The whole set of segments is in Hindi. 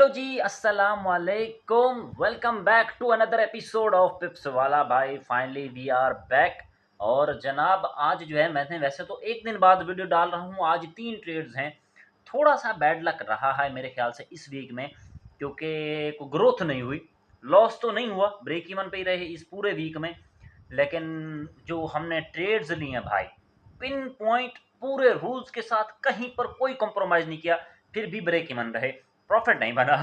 जी, अस्सलाम वालेकुम। Welcome back to another episode of Pips वाला भाई। Finally we are back. और जनाब आज जो है मैंने वैसे तो एक दिन बाद वीडियो डाल रहा हूँ, आज 3 ट्रेड्स हैं। थोड़ा सा बैड लक रहा है मेरे ख्याल से इस वीक में, क्योंकि कोई ग्रोथ नहीं हुई। लॉस तो नहीं हुआ, ब्रेक इवन पे ही रहे इस पूरे वीक में। लेकिन जो हमने ट्रेड्स लिए हैं भाई, पिन पॉइंट पूरे रूल्स के साथ, कहीं पर कोई कॉम्प्रोमाइज़ नहीं किया, फिर भी ब्रेक इवन रहे, प्रॉफिट नहीं बना।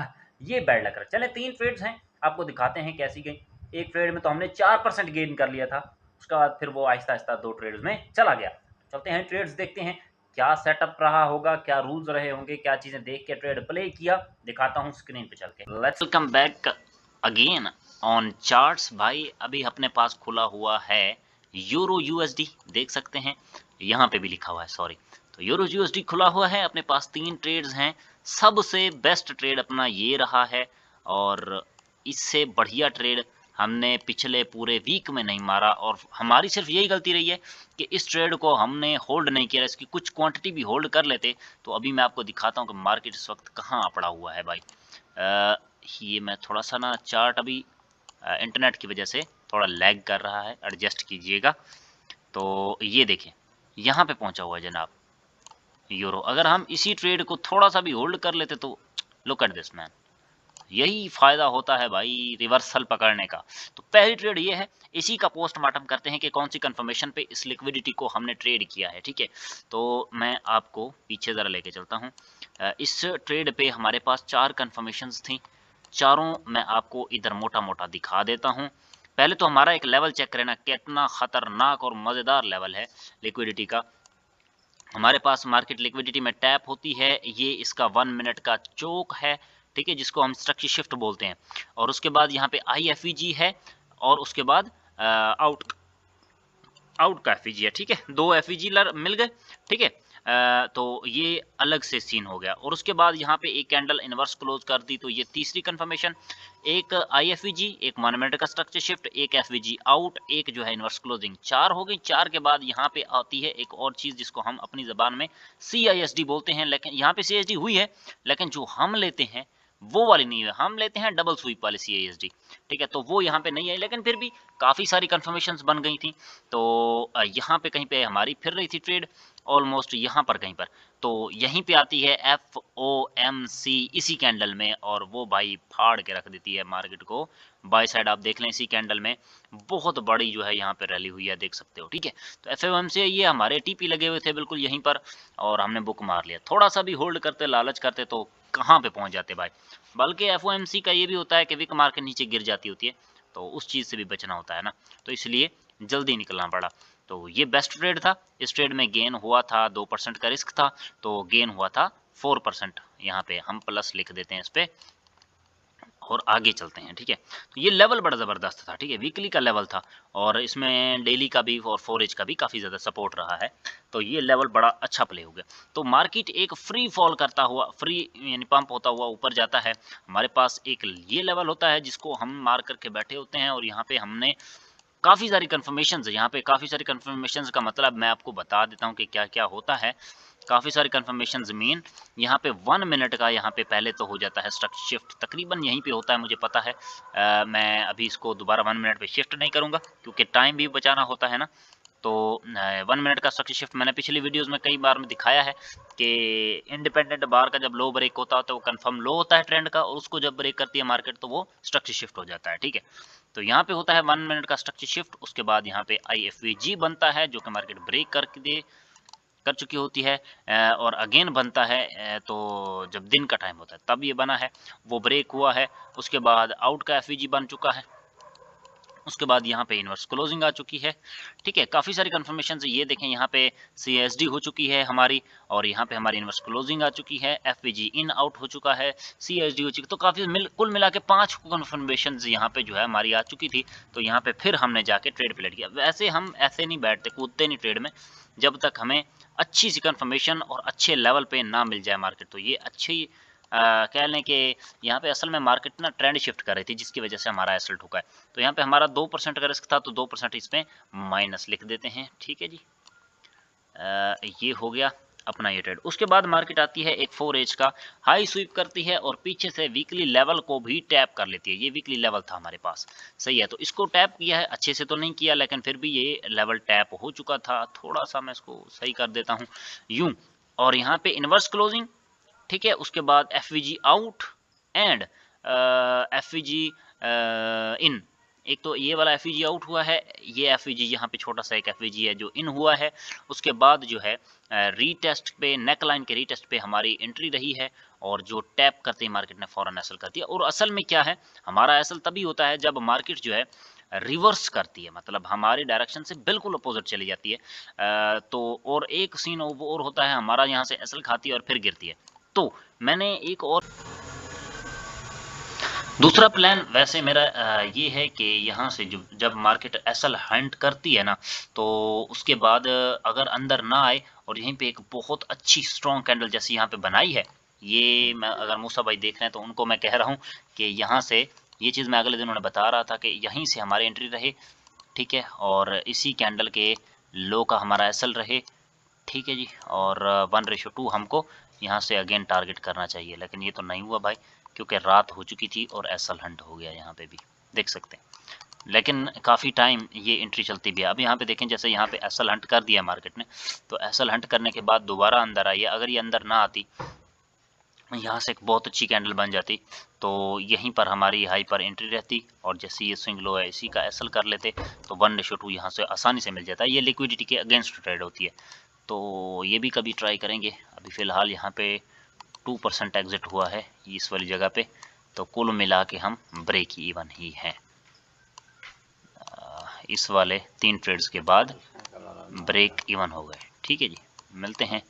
ये बैड लक रहा। चले 3 ट्रेड्स हैं, आपको दिखाते हैं कैसी गई। एक ट्रेड में तो हमने 4% गेन कर लिया था, उसके बाद फिर वो आहिस्ता-आहिस्ता 2 ट्रेड्स में चला गया। चलते हैं ट्रेड्स देखते हैं, क्या सेटअप रहा होगा, क्या रूल्स रहे होंगे, क्या चीज़ें देख के ट्रेड प्ले किया, दिखाता हूँ स्क्रीन पे चल के। Let's welcome back again on charts भाई। अभी अपने पास खुला हुआ है यूरो यूएसडी, देख सकते हैं यहाँ पे भी लिखा हुआ है, सॉरी। तो यूरो यूएसडी खुला हुआ है, अपने पास 3 ट्रेड्स हैं। सबसे बेस्ट ट्रेड अपना ये रहा है, और इससे बढ़िया ट्रेड हमने पिछले पूरे वीक में नहीं मारा। और हमारी सिर्फ यही गलती रही है कि इस ट्रेड को हमने होल्ड नहीं किया। इसकी कुछ क्वांटिटी भी होल्ड कर लेते तो अभी मैं आपको दिखाता हूँ कि मार्केट इस वक्त कहाँ पड़ा हुआ है भाई। ये मैं थोड़ा सा ना चार्ट अभी इंटरनेट की वजह से थोड़ा लैग कर रहा है, एडजस्ट कीजिएगा। तो ये देखें यहाँ पे पहुँचा हुआ है जनाब यूरो। अगर हम इसी ट्रेड को थोड़ा सा भी होल्ड कर लेते तो लुक एट दिस मैन। यही फायदा होता है भाई रिवर्सल पकड़ने का। तो पहली ट्रेड ये है, इसी का पोस्टमार्टम करते हैं कि कौन सी कंफर्मेशन पे इस लिक्विडिटी को हमने ट्रेड किया है। ठीक है, तो मैं आपको पीछे ज़रा लेके चलता हूँ। इस ट्रेड पे हमारे पास 4 कंफर्मेशंस थी, चारों मैं आपको इधर मोटा मोटा दिखा देता हूँ। पहले तो हमारा एक लेवल चेक करें ना, कितना खतरनाक और मज़ेदार लेवल है लिक्विडिटी का। हमारे पास मार्केट लिक्विडिटी में टैप होती है, ये इसका 1 मिनट का चोक है, ठीक है, जिसको हम स्ट्रक्चर शिफ्ट बोलते हैं। और उसके बाद यहाँ पे IFEG है, और उसके बाद आउट का FEG है। ठीक है, 2 FEG मिल गए। ठीक है, तो ये अलग से सीन हो गया। और उसके बाद यहाँ पे एक कैंडल इनवर्स क्लोज कर दी, तो ये तीसरी कंफर्मेशन। एक IFEG, एक 1 मिनट का स्ट्रक्चर शिफ्ट, एक FEG आउट, एक जो है इनवर्स क्लोजिंग। 4 हो गई। 4 के बाद यहाँ पे आती है एक और चीज़ जिसको हम अपनी ज़बान में CISD बोलते हैं। लेकिन यहाँ पे CISD हुई है, लेकिन जो हम लेते हैं वो वाली नहीं है, हम लेते हैं डबल स्वीप वाली CISD। ठीक है, तो वो यहाँ पे नहीं आई, लेकिन फिर भी काफ़ी सारी कंफर्मेशंस बन गई थी। तो यहाँ पे कहीं पे हमारी फिर रही थी ट्रेड, ऑलमोस्ट यहाँ पर कहीं पर। तो यहीं पे आती है FOMC इसी कैंडल में, और वो भाई फाड़ के रख देती है मार्केट को। बाय साइड आप देख लें, इसी कैंडल में बहुत बड़ी जो है यहाँ पे रैली हुई है, देख सकते हो। ठीक है, तो FOMC ये हमारे TP लगे हुए थे बिल्कुल यहीं पर, और हमने बुक मार लिया। थोड़ा सा भी होल्ड करते, लालच करते तो कहाँ पे पहुँच जाते भाई। बल्कि FOMC का ये भी होता है कि विक मार्केट नीचे गिर जाती होती है, तो उस चीज़ से भी बचना होता है ना, तो इसलिए जल्दी निकलना पड़ा। तो ये बेस्ट ट्रेड था। इस ट्रेड में गेन हुआ था, 2% का रिस्क था, तो गेन हुआ था 4%। यहाँ पे हम प्लस लिख देते हैं इस पे, और आगे चलते हैं। ठीक है, तो ये लेवल बड़ा ज़बरदस्त था। ठीक है, वीकली का लेवल था, और इसमें डेली का भी और 4 एज का भी काफ़ी ज़्यादा सपोर्ट रहा है। तो ये लेवल बड़ा अच्छा प्ले हो गया। तो मार्केट एक फ्री फॉल करता हुआ, फ्री यानी पंप होता हुआ ऊपर जाता है। हमारे पास एक ये लेवल होता है जिसको हम मार करके बैठे होते हैं, और यहाँ पे हमने काफ़ी सारी कन्फर्मेशंस, यहाँ पे काफ़ी सारी कन्फर्मेशंस का मतलब मैं आपको बता देता हूँ कि क्या-क्या होता है। काफ़ी सारी कन्फर्मेशंस मीन यहाँ पे 1 मिनट का यहाँ पे पहले तो हो जाता है स्ट्रक्चर शिफ्ट, तकरीबन यहीं पे होता है, मुझे पता है। मैं अभी इसको दोबारा 1 मिनट पे शिफ्ट नहीं करूँगा, क्योंकि टाइम भी बचाना होता है ना। तो 1 मिनट का स्ट्रक्चर शिफ्ट मैंने पिछली वीडियोज़ में कई बार में दिखाया है कि इंडिपेंडेंट बार का जब लो ब्रेक होता है तो वो कन्फर्म लो होता है ट्रेंड का, और उसको जब ब्रेक करती है मार्केट तो वो स्ट्रक्चर शिफ्ट हो जाता है। ठीक है, तो यहाँ पे होता है 1 मिनट का स्ट्रक्चर शिफ्ट। उसके बाद यहाँ पे IFEG बनता है, जो कि मार्केट ब्रेक कर चुकी होती है, और अगेन बनता है। तो जब दिन का टाइम होता है तब ये बना है, वो ब्रेक हुआ है। उसके बाद आउट का FEG बन चुका है। उसके बाद यहाँ पे इनवर्स क्लोजिंग आ चुकी है। ठीक है, काफ़ी सारी कन्फर्मेशन ये देखें, यहाँ पे CSD हो चुकी है हमारी, और यहाँ पे हमारी इनवर्स क्लोजिंग आ चुकी है, FVG इन आउट हो चुका है, CSD हो चुकी। तो काफ़ी कुल मिला के 5 कन्फर्मेशन यहाँ पे जो है हमारी आ चुकी थी। तो यहाँ पे फिर हमने जाके ट्रेड प्लेट किया। वैसे हम ऐसे नहीं बैठते, कूदते नहीं ट्रेड में, जब तक हमें अच्छी सी कन्फर्मेशन और अच्छे लेवल पे ना मिल जाए मार्केट। तो ये अच्छी कह लें कि यहाँ पे असल में मार्केट ना ट्रेंड शिफ्ट कर रही थी, जिसकी वजह से हमारा एसएल ठुका है। तो यहाँ पे हमारा 2% का रिस्क था, तो 2% इसमें माइनस लिख देते हैं। ठीक है जी, ये हो गया। अपना ये ट्रेड। उसके बाद मार्केट आती है एक 4 एज का हाई स्वीप करती है और पीछे से वीकली लेवल को भी टैप कर लेती है। ये वीकली लेवल था हमारे पास, सही है। तो इसको टैप किया है, अच्छे से तो नहीं किया लेकिन फिर भी ये लेवल टैप हो चुका था। थोड़ा सा मैं इसको सही कर देता हूँ यूं, और यहाँ पे इनवर्स क्लोजिंग, ठीक है। उसके बाद एफवीजी आउट एंड एफवीजी इन। एक तो ये वाला एफवीजी आउट हुआ है, ये एफवीजी यहाँ पे छोटा सा एक एफवीजी है जो इन हुआ है। उसके बाद जो है रीटेस्ट पे, नेक लाइन के रीटेस्ट पे हमारी एंट्री रही है और जो टैप करते ही मार्केट ने फौरन एसल कर दिया। और असल में क्या है, हमारा एसल तभी होता है जब मार्केट जो है रिवर्स करती है, मतलब हमारे डायरेक्शन से बिल्कुल अपोजिट चली जाती है। तो और एक सीन और होता है, हमारा यहाँ से एसल खाती है और फिर गिरती है। तो मैंने एक और दूसरा प्लान वैसे मेरा ये है कि यहाँ से जब मार्केट एसल हंट करती है ना, तो उसके बाद अगर अंदर ना आए और यहीं पे एक बहुत अच्छी स्ट्रॉन्ग कैंडल जैसी यहाँ पे बनाई है, ये मैं अगर मूसा भाई देख रहे हैं तो उनको मैं कह रहा हूँ कि यहाँ से ये चीज़ मैं अगले दिन उन्हें बता रहा था कि यहीं से हमारी एंट्री रहे, ठीक है, और इसी कैंडल के लो का हमारा एसल रहे, ठीक है जी। और 1:2 हमको यहाँ से अगेन टारगेट करना चाहिए, लेकिन ये तो नहीं हुआ भाई, क्योंकि रात हो चुकी थी और एसल हंट हो गया। यहाँ पे भी देख सकते हैं, लेकिन काफ़ी टाइम ये एंट्री चलती भी है। अब यहाँ पे देखें, जैसे यहाँ पे एसल हंट कर दिया मार्केट ने, तो एसल हंट करने के बाद दोबारा अंदर आई है। अगर ये अंदर ना आती, यहाँ से एक बहुत अच्छी कैंडल बन जाती, तो यहीं पर हमारी हाई पर एंट्री रहती और जैसे ये स्विंग लो है इसी का एसल कर लेते, तो 1:2 यहाँ से आसानी से मिल जाता है। ये लिक्विडिटी के अगेंस्ट ट्रेड होती है, तो ये भी कभी ट्राई करेंगे। अभी फ़िलहाल यहाँ पे 2% एग्जिट हुआ है इस वाली जगह पे, तो कुल मिला के हम ब्रेक इवन ही हैं इस वाले 3 ट्रेड्स के बाद ब्रेक इवन हो गए, ठीक है जी। मिलते हैं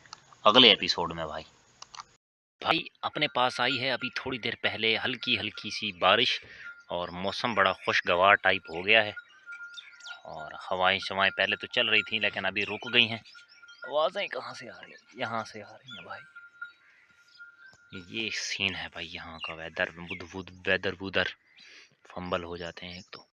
अगले एपिसोड में भाई। अपने पास आई है अभी थोड़ी देर पहले हल्की हल्की सी बारिश और मौसम बड़ा खुशगवार टाइप हो गया है, और हवाएं शवाएं पहले तो चल रही थी लेकिन अभी रुक गई हैं। आवाज़ें कहाँ से आ रही हैं? यहाँ से आ रही हैं भाई। ये सीन है भाई यहाँ का, वेदर बुध बुध वेदर बुदर फंबल हो जाते हैं एक तो।